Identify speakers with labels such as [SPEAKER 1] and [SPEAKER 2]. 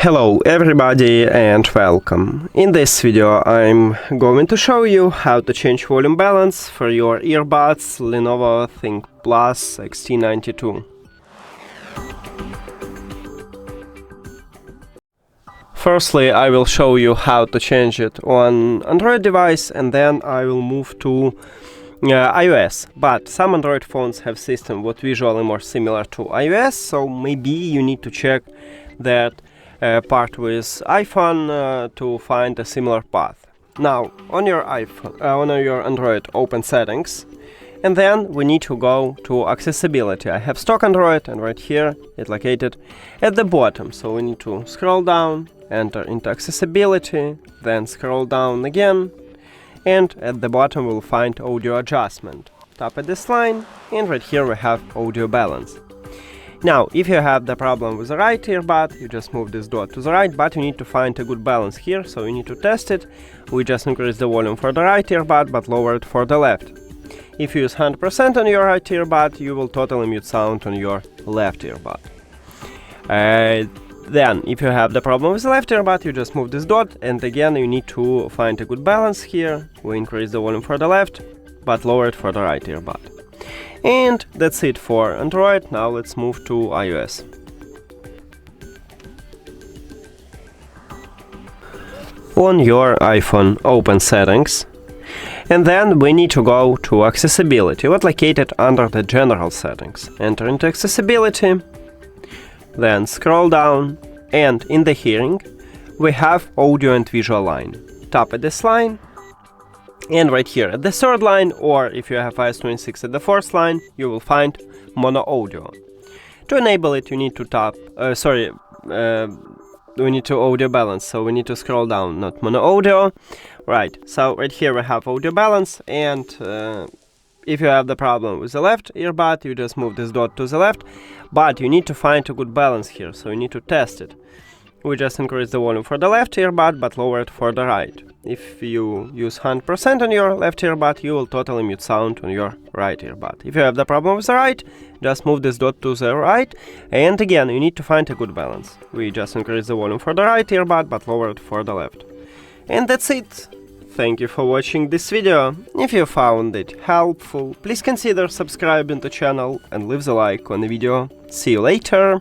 [SPEAKER 1] Hello everybody and welcome. In this video I'm going to show you how to change volume balance for your earbuds LENOVO ThinkPlus XT92. Firstly, I will show you how to change it on Android device, and then I will move to iOS. But some Android phones have system what visually more similar to iOS, so maybe you need to check that part with iPhone to find a similar path. Now, on your iPhone, on your Android, open Settings, and then we need to go to Accessibility. I have stock Android, and right here it's located at the bottom. So we need to scroll down, enter into Accessibility, then scroll down again, and at the bottom we'll find Audio Adjustment. Tap at this line, and right here we have Audio Balance. Now, if you have the problem with the right earbud, you just move this dot to the right, but you need to find a good balance here, so you need to test it. We just increase the volume for the right earbud, but lower it for the left. If you use 100% on your right earbud, you will totally mute sound on your left earbud. Then, if you have the problem with the left earbud, you just move this dot, and again you need to find a good balance here. We increase the volume for the left, but lower it for the right earbud. And that's it for Android. Now let's move to iOS. On your iPhone, open Settings, and then we need to go to Accessibility, what's located under the General Settings. Enter into Accessibility, then scroll down, and in the Hearing we have Audio and Visual line. Tap at this line, and right here at the third line, or if you have iOS 26 at the fourth line, you will find Mono Audio. To enable it, you need to tap, we need to Audio Balance, so we need to scroll down, not Mono Audio. Right, so right here we have Audio Balance, and if you have the problem with the left earbud, you just move this dot to the left, but you need to find a good balance here, so you need to test it. We just increase the volume for the left earbud, but lower it for the right. If you use 100% on your left earbud, you will totally mute sound on your right earbud. If you have the problem with the right, just move this dot to the right, and again, you need to find a good balance. We just increase the volume for the right earbud, but lower it for the left. And that's it. Thank you for watching this video. If you found it helpful, please consider subscribing to the channel and leave a like on the video. See you later!